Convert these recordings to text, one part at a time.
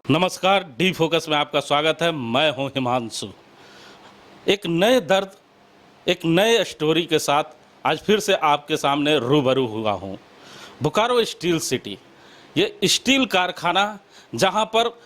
नमस्कार, D focus में आपका स्वागत है। मैं हूं हिमांशु। एक नए दर्द, एक नए स्टोरी के साथ आज फिर से आपके सामने रूबरू हुआ हूं। बोकारो स्टील सिटी, ये स्टील कारखाना जहां पर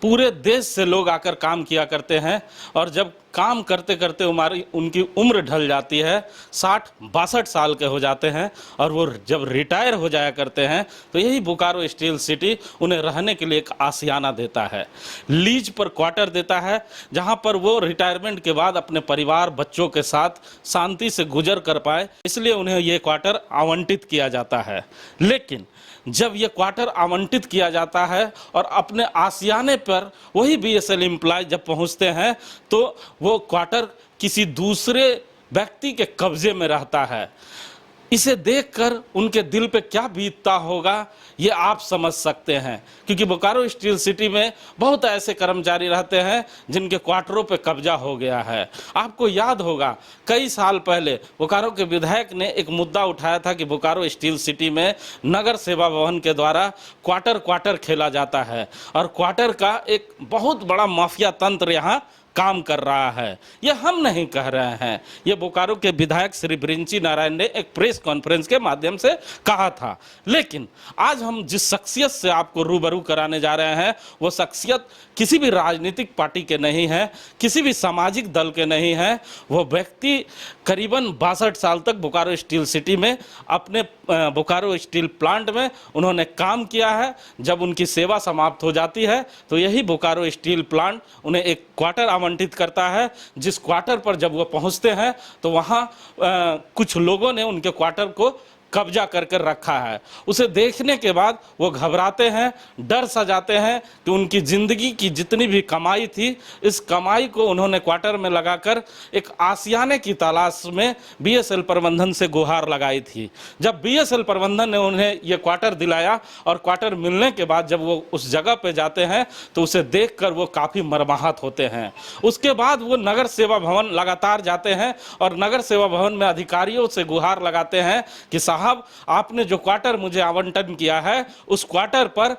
पूरे देश से लोग आकर काम किया करते हैं और जब काम करते करते उनकी उम्र ढल जाती है, 60-62 साल के हो जाते हैं और वो जब रिटायर हो जाया करते हैं तो यही बोकारो स्टील सिटी उन्हें रहने के लिए एक आशियाना देता है, लीज पर क्वार्टर देता है जहां पर वो रिटायरमेंट के बाद अपने परिवार बच्चों के साथ शांति से गुजर कर पाए, इसलिए उन्हें ये क्वार्टर आवंटित किया जाता है। लेकिन जब ये क्वार्टर आवंटित किया जाता है और अपने आशियाने पर वही बीएसएल एम्प्लॉय जब पहुंचते हैं तो वो क्वार्टर किसी दूसरे व्यक्ति के कब्जे में रहता है। इसे देखकर उनके दिल पे क्या बीतता होगा ये आप समझ सकते हैं, क्योंकि बोकारो स्टील सिटी में बहुत ऐसे कर्मचारी रहते हैं जिनके क्वार्टरों पे कब्जा हो गया है। आपको याद होगा कई साल पहले बोकारो के विधायक ने एक मुद्दा उठाया था कि बोकारो स्टील सिटी में नगर सेवा भवन के द्वारा क्वार्टर खेला जाता है और क्वार्टर का एक बहुत बड़ा माफिया तंत्र यहाँ काम कर रहा है। ये हम नहीं कह रहे हैं, ये बोकारो के विधायक श्री बृंची नारायण ने एक प्रेस कॉन्फ्रेंस के माध्यम से कहा था। लेकिन आज हम जिस शख्सियत से आपको रूबरू कराने जा रहे हैं वो शख्सियत किसी भी राजनीतिक पार्टी के नहीं है, किसी भी सामाजिक दल के नहीं है। वो व्यक्ति करीबन 62 साल तक बोकारो स्टील सिटी में अपने बोकारो स्टील प्लांट में उन्होंने काम किया है। जब उनकी सेवा समाप्त हो जाती है तो यही बोकारो स्टील प्लांट उन्हें एक क्वार्टर आवंटित करता है, जिस क्वार्टर पर जब वो पहुंचते हैं तो वहाँ कुछ लोगों ने उनके क्वार्टर को कब्जा करके रखा है। उसे देखने के बाद वो घबराते हैं, डर सा जाते हैं कि उनकी ज़िंदगी की जितनी भी कमाई थी, इस कमाई को उन्होंने क्वार्टर में लगाकर एक आशियाने की तलाश में बीएसएल प्रबंधन से गुहार लगाई थी। जब बीएसएल प्रबंधन ने उन्हें ये क्वार्टर दिलाया और क्वार्टर मिलने के बाद जब वो उस जगह पे जाते हैं तो उसे देखकर वो काफ़ी मर्माहत होते हैं। उसके बाद वो नगर सेवा भवन लगातार जाते हैं और नगर सेवा भवन में अधिकारियों से गुहार लगाते हैं कि साहब आपने जो क्वार्टर मुझे आवंटन किया है उस क्वार्टर पर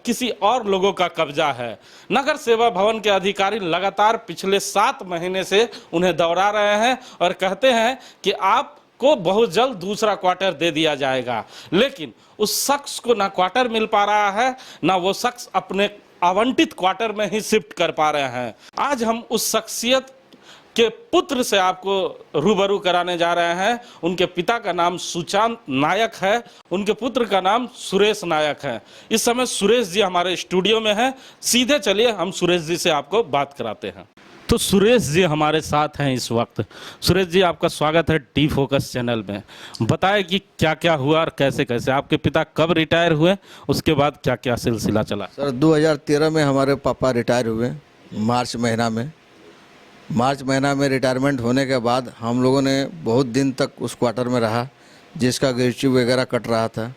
किसी और लोगों का कब्जा है। नगर सेवा भवन के अधिकारी लगातार पिछले 7 महीने से उन्हें दौड़ा रहे हैं और कहते हैं कि आपको बहुत जल्द दूसरा क्वार्टर दे दिया जाएगा, लेकिन उस शख्स को ना क्वार्टर मिल पा रहा है ना वो शख्स अपने आवंटित क्वार्टर में ही शिफ्ट कर पा रहे हैं। आज हम उस शख्सियत के पुत्र से आपको रूबरू कराने जा रहे हैं। उनके पिता का नाम सुशांत नायक है, उनके पुत्र का नाम सुरेश नायक है। इस समय सुरेश जी हमारे स्टूडियो में हैं। सीधे चलिए हम सुरेश जी से आपको बात कराते हैं। तो सुरेश जी हमारे साथ हैं इस वक्त। सुरेश जी, आपका स्वागत है डी फोकस चैनल में। बताएं कि क्या क्या हुआ और कैसे कैसे आपके पिता कब रिटायर हुए, उसके बाद क्या क्या सिलसिला चला। सर 2013 में हमारे पापा रिटायर हुए, मार्च महीना में रिटायरमेंट होने के बाद हम लोगों ने बहुत दिन तक उस क्वार्टर में रहा, जिसका ग्रेच्यू वगैरह कट रहा था।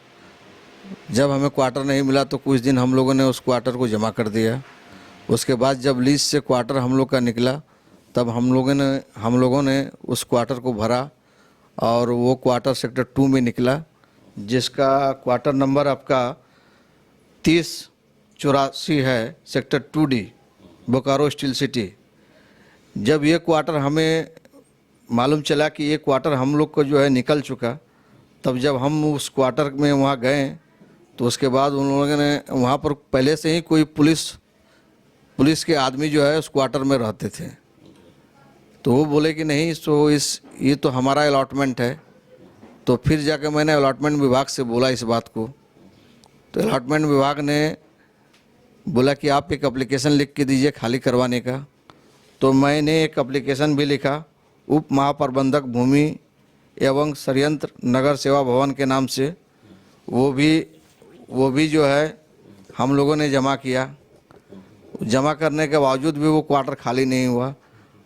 जब हमें क्वार्टर नहीं मिला तो कुछ दिन हम लोगों ने उस क्वार्टर को जमा कर दिया। उसके बाद जब लीज से क्वार्टर हम लोग का निकला तब हम लोगों ने उस क्वार्टर को भरा और वो क्वार्टर सेक्टर 2 में निकला, जिसका क्वार्टर नंबर आपका 3084 है, sector 2D, Bokaro steel city. जब ये क्वार्टर हमें मालूम चला कि ये क्वार्टर हम लोग को जो है निकल चुका, तब जब हम उस क्वार्टर में वहाँ गए तो उसके बाद उन लोगों ने वहाँ पर पहले से ही कोई पुलिस के आदमी जो है उस क्वार्टर में रहते थे, तो वो बोले कि नहीं ये तो हमारा अलॉटमेंट है। तो फिर जाकर मैंने अलॉटमेंट विभाग से बोला इस बात को, तो अलॉटमेंट विभाग ने बोला कि आप एक एप्लीकेशन लिख के दीजिए खाली करवाने का। तो मैंने एक एप्लीकेशन भी लिखा उप महाप्रबंधक भूमि एवं षड्यंत्र नगर सेवा भवन के नाम से। वो भी जो है हम लोगों ने जमा किया। जमा करने के बावजूद भी वो क्वार्टर खाली नहीं हुआ।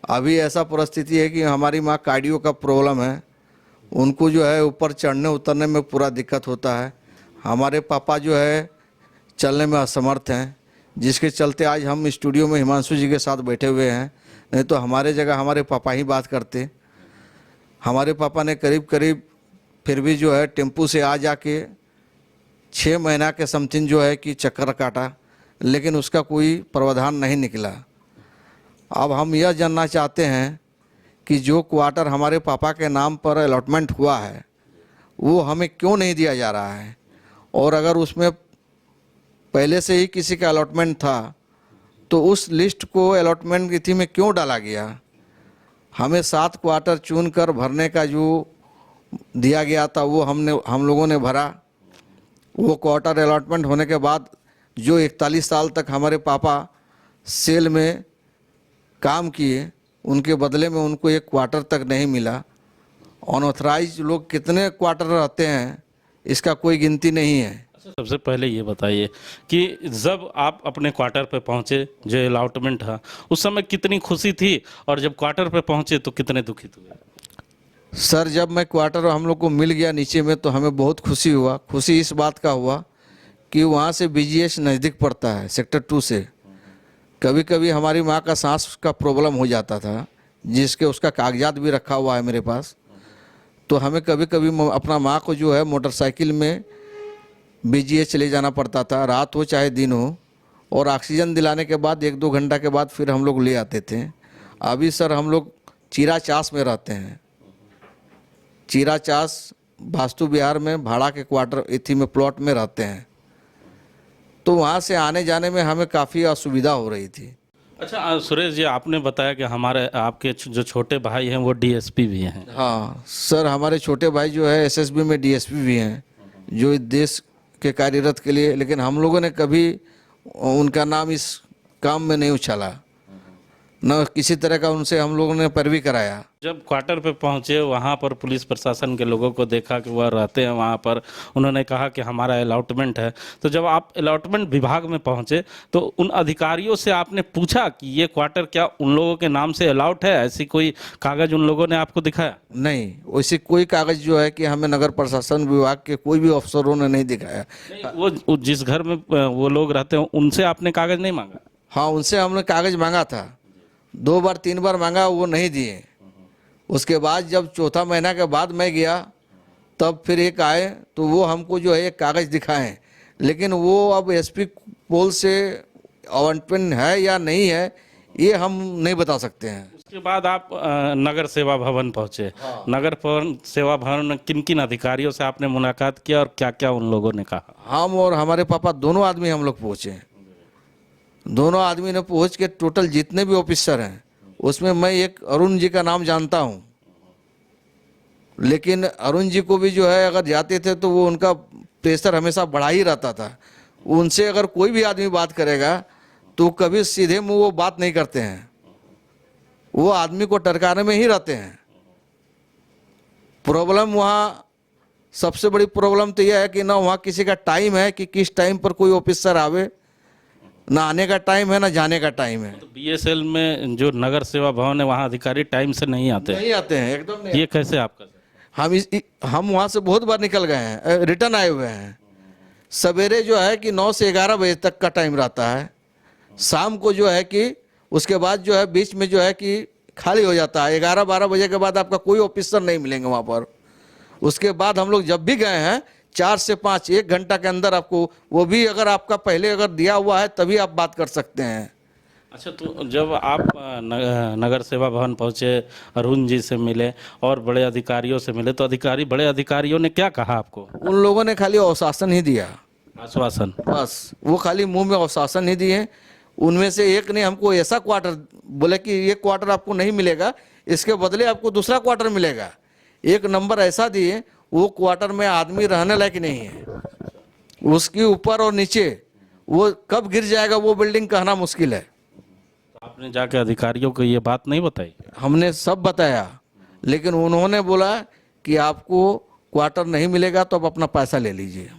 अभी ऐसा परिस्थिति है कि हमारी माँ कार्डियो का प्रॉब्लम है, उनको जो है ऊपर चढ़ने उतरने में पूरा दिक्कत होता है। हमारे पापा जो है चलने में असमर्थ हैं, जिसके चलते आज हम स्टूडियो में हिमांशु जी के साथ बैठे हुए हैं, नहीं तो हमारे जगह हमारे पापा ही बात करते। हमारे पापा ने करीब फिर भी जो है टेम्पू से आ जाके 6 महीना के समथिंग जो है कि चक्कर काटा, लेकिन उसका कोई प्रावधान नहीं निकला। अब हम यह जानना चाहते हैं कि जो क्वार्टर हमारे पापा के नाम पर अलॉटमेंट हुआ है वो हमें क्यों नहीं दिया जा रहा है, और अगर उसमें पहले से ही किसी का अलॉटमेंट था तो उस लिस्ट को अलॉटमेंट की थी में क्यों डाला गया। हमें 7 क्वार्टर चुनकर भरने का जो दिया गया था वो हम लोगों ने भरा। वो क्वार्टर अलॉटमेंट होने के बाद जो 41 साल तक हमारे पापा सेल में काम किए उनके बदले में उनको 1 क्वार्टर तक नहीं मिला। अनऑथराइज लोग कितने क्वार्टर रहते हैं इसका कोई गिनती नहीं है। अच्छा, सबसे पहले ये बताइए कि जब आप अपने क्वार्टर पे पहुंचे, जो अलॉटमेंट था, उस समय कितनी खुशी थी, और जब क्वार्टर पे पहुंचे तो कितने दुखित हुए? सर, जब मैं क्वार्टर हम लोग को मिल गया नीचे में तो हमें बहुत खुशी हुआ। खुशी इस बात का हुआ कि वहाँ से BGH नज़दीक पड़ता है सेक्टर 2 से। कभी कभी हमारी माँ का सांस का प्रॉब्लम हो जाता था, जिसके उसका कागजात भी रखा हुआ है मेरे पास। तो हमें कभी कभी अपना माँ को जो है मोटरसाइकिल में BGH ले जाना पड़ता था, रात हो चाहे दिन हो, और ऑक्सीजन दिलाने के बाद 1-2 घंटा के बाद फिर हम लोग ले आते थे। अभी सर हम लोग चीराचास में रहते हैं। चीराचास वास्तु विहार में भाड़ा के क्वार्टर इथी में प्लॉट में रहते हैं। तो वहाँ से आने जाने में हमें काफ़ी असुविधा हो रही थी। अच्छा सुरेश जी, आपने बताया कि हमारे आपके जो छोटे भाई हैं वो DSP भी हैं। हाँ सर, हमारे छोटे भाई जो है SSB में DSP भी हैं, जो इस देश के कार्यरत के लिए, लेकिन हम लोगों ने कभी उनका नाम इस काम में नहीं उछाला, न किसी तरह का उनसे हम लोगों ने पैरवी कराया। जब क्वार्टर पे पहुंचे वहां पर पुलिस प्रशासन के लोगों को देखा कि वह रहते हैं वहां पर, उन्होंने कहा कि हमारा अलॉटमेंट है। तो जब आप अलॉटमेंट विभाग में पहुंचे तो उन अधिकारियों से आपने पूछा कि ये क्वार्टर क्या उन लोगों के नाम से अलाउट है? ऐसी कोई कागज उन लोगों ने आपको दिखाया? नहीं, वैसे कोई कागज जो है कि हमें नगर प्रशासन विभाग के कोई भी अफसरों ने नहीं दिखाया। नहीं, वो जिस घर में वो लोग रहते हैं उनसे आपने कागज नहीं मांगा? हाँ, उनसे हमने कागज मांगा था, 2 बार 3 बार मांगा, वो नहीं दिए। उसके बाद जब 4था महीना के बाद मैं गया तब फिर एक आए तो वो हमको जो है एक कागज़ दिखाएं, लेकिन वो अब SP पोल से अलॉटमेंट है या नहीं है ये हम नहीं बता सकते हैं। उसके बाद आप नगर सेवा भवन पहुंचे। नगर सेवा भवन में किन किन अधिकारियों से आपने मुलाकात किया और क्या क्या उन लोगों ने कहा? हम और हमारे पापा दोनों आदमी हम लोग पहुँचे। दोनों आदमी ने पहुँच के टोटल जितने भी ऑफिसर हैं उसमें मैं एक अरुण जी का नाम जानता हूँ, लेकिन अरुण जी को भी जो है अगर जाते थे तो वो उनका प्रेशर हमेशा बढ़ा ही रहता था। उनसे अगर कोई भी आदमी बात करेगा तो कभी सीधे मुंह वो बात नहीं करते हैं, वो आदमी को टरकाने में ही रहते हैं। प्रॉब्लम वहाँ सबसे बड़ी प्रॉब्लम तो यह है कि ना वहाँ किसी का टाइम है कि किस टाइम पर कोई ऑफिसर आवे, ना आने का टाइम है ना जाने का टाइम है। तो BSL में जो नगर सेवा भवन है वहाँ अधिकारी टाइम से नहीं आते? नहीं आते हैं, एकदम नहीं। ये कैसे आपका? हम वहाँ से बहुत बार निकल गए हैं, रिटर्न आए हुए हैं। सवेरे जो है कि 9 से 11 बजे तक का टाइम रहता है, शाम को जो है कि उसके बाद जो है बीच में जो है कि खाली हो जाता है। 11-12 बजे के बाद आपका कोई ऑफिसर नहीं मिलेंगे वहाँ पर। उसके बाद हम लोग जब भी गए हैं 4 से 5 1 घंटा के अंदर आपको, वो भी अगर आपका पहले अगर दिया हुआ है तभी आप बात कर सकते हैं। अच्छा, तो जब आप नगर सेवा भवन पहुंचे, अरुण जी से मिले और बड़े अधिकारियों से मिले, तो बड़े अधिकारियों ने क्या कहा आपको? उन लोगों ने खाली आश्वासन ही दिया, आश्वासन? बस वो खाली मुंह में आश्वासन ही दिए। उनमें से एक ने हमको ऐसा क्वार्टर बोले कि ये क्वार्टर आपको नहीं मिलेगा, इसके बदले आपको दूसरा क्वार्टर मिलेगा। एक नंबर ऐसा दिए, वो क्वार्टर में आदमी रहने लायक नहीं है, उसके ऊपर और नीचे वो कब गिर जाएगा वो बिल्डिंग कहना मुश्किल है। आपने जाके अधिकारियों को ये बात नहीं बताई? हमने सब बताया, लेकिन उन्होंने बोला कि आपको क्वार्टर नहीं मिलेगा तो आप अपना पैसा ले लीजिए।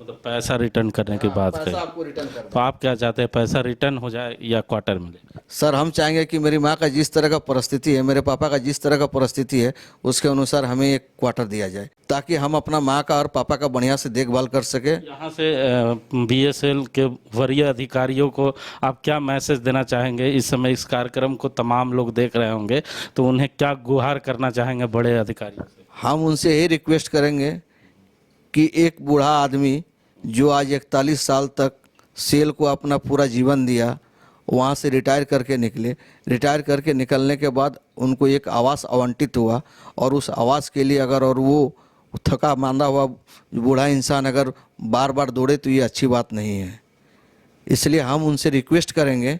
मतलब पैसा रिटर्न करने की बात पैसा कही। आपको रिटर्न कर। तो आप क्या चाहते हैं, पैसा रिटर्न हो जाए या क्वार्टर मिले? सर, हम चाहेंगे कि मेरी माँ का जिस तरह का परिस्थिति है, मेरे पापा का जिस तरह का परिस्थिति है, उसके अनुसार हमें एक क्वार्टर दिया जाए, ताकि हम अपना माँ का और पापा का बढ़िया से देखभाल कर सके। यहाँ से BSL के वरीय अधिकारियों को आप क्या मैसेज देना चाहेंगे? इस समय इस कार्यक्रम को तमाम लोग देख रहे होंगे, तो उन्हें क्या गुहार करना चाहेंगे बड़े अधिकारियों से? हम उनसे यही रिक्वेस्ट करेंगे कि एक बूढ़ा आदमी जो आज 41 साल तक सेल को अपना पूरा जीवन दिया, वहाँ से रिटायर करके निकले। रिटायर करके निकलने के बाद उनको एक आवास आवंटित हुआ, और उस आवास के लिए अगर और वो थका मांदा हुआ बूढ़ा इंसान अगर बार बार दौड़े तो ये अच्छी बात नहीं है। इसलिए हम उनसे रिक्वेस्ट करेंगे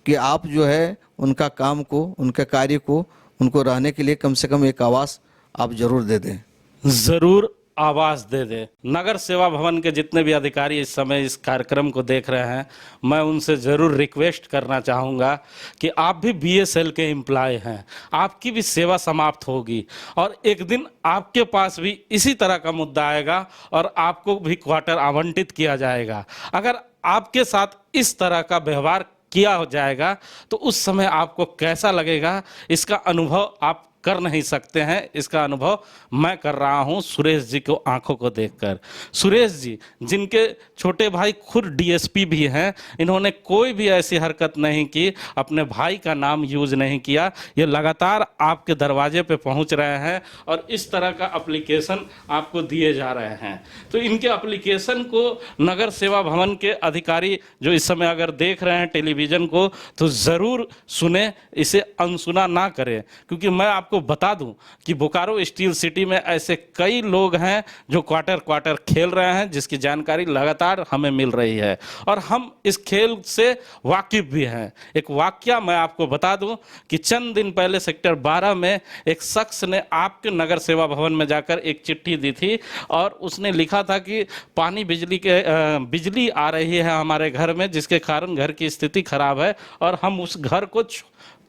कि आप जो है उनका काम को, उनके कार्य को, उनको रहने के लिए कम से कम एक आवास आप ज़रूर दे दें। जरूर आवाज दे दे। नगर सेवा भवन के जितने भी अधिकारी इस समय इस कार्यक्रम को देख रहे हैं, मैं उनसे ज़रूर रिक्वेस्ट करना चाहूँगा कि आप भी बीएसएल के एम्प्लॉय हैं, आपकी भी सेवा समाप्त होगी और एक दिन आपके पास भी इसी तरह का मुद्दा आएगा और आपको भी क्वार्टर आवंटित किया जाएगा। अगर आपके साथ इस तरह का व्यवहार किया हो जाएगा तो उस समय आपको कैसा लगेगा, इसका अनुभव आप कर नहीं सकते हैं। इसका अनुभव मैं कर रहा हूं सुरेश जी को आंखों को देखकर। सुरेश जी जिनके छोटे भाई खुद डीएसपी भी हैं, इन्होंने कोई भी ऐसी हरकत नहीं की, अपने भाई का नाम यूज नहीं किया। ये लगातार आपके दरवाजे पे पहुंच रहे हैं और इस तरह का एप्लीकेशन आपको दिए जा रहे हैं। तो इनके एप्लीकेशन को नगर सेवा भवन के अधिकारी जो इस समय अगर देख रहे हैं टेलीविज़न को तो ज़रूर सुने, इसे अनसुना ना करें। क्योंकि मैं आपको बता दूं कि बोकारो स्टील सिटी में ऐसे कई लोग हैं जो क्वार्टर क्वार्टर खेल रहे हैं, जिसकी जानकारी लगातार हमें मिल रही है और हम इस खेल से वाकिफ भी हैं। एक वाकया मैं आपको बता दूं कि चंद दिन पहले सेक्टर 12 में एक शख्स ने आपके नगर सेवा भवन में जाकर एक चिट्ठी दी थी और उसने लिखा था कि बिजली आ रही है हमारे घर में, जिसके कारण घर की स्थिति खराब है और हम उस घर को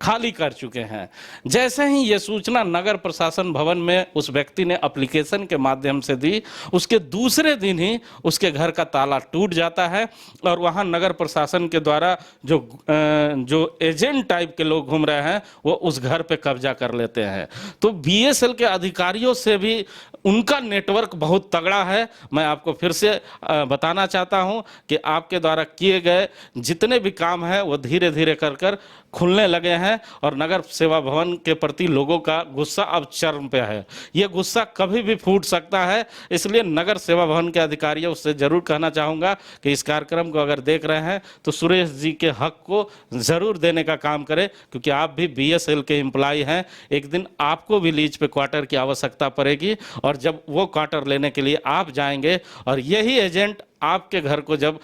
खाली कर चुके हैं। जैसे ही ये सूचना नगर प्रशासन भवन में उस व्यक्ति ने एप्लीकेशन के माध्यम से दी, उसके दूसरे दिन ही उसके घर का ताला टूट जाता है और वहाँ नगर प्रशासन के द्वारा जो एजेंट टाइप के लोग घूम रहे हैं वो उस घर पे कब्जा कर लेते हैं। तो बीएसएल के अधिकारियों से भी उनका नेटवर्क बहुत तगड़ा है। मैं आपको फिर से बताना चाहता हूं कि आपके द्वारा किए गए जितने भी काम हैं वो धीरे धीरे कर खुलने लगे हैं और नगर सेवा भवन के प्रति लोगों का गुस्सा अब चरम पे है। ये गुस्सा कभी भी फूट सकता है, इसलिए नगर सेवा भवन के अधिकारियों से जरूर कहना चाहूँगा कि इस कार्यक्रम को अगर देख रहे हैं तो सुरेश जी के हक को ज़रूर देने का काम करें, क्योंकि आप भी बीएसएल के एम्प्लॉय हैं। एक दिन आपको भी लीज पे क्वार्टर की आवश्यकता पड़ेगी और जब वो क्वार्टर लेने के लिए आप जाएंगे और यही एजेंट आपके घर को जब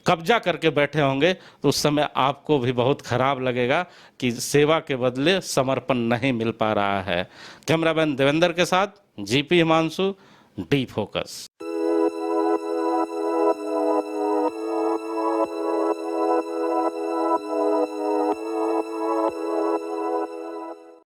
कब्जा करके बैठे होंगे तो उस समय आपको भी बहुत खराब लगेगा कि सेवा के बदले समर्पण नहीं मिल पा रहा है। कैमरामैन देवेंद्र के साथ जीपी हिमांशु, डी फोकस।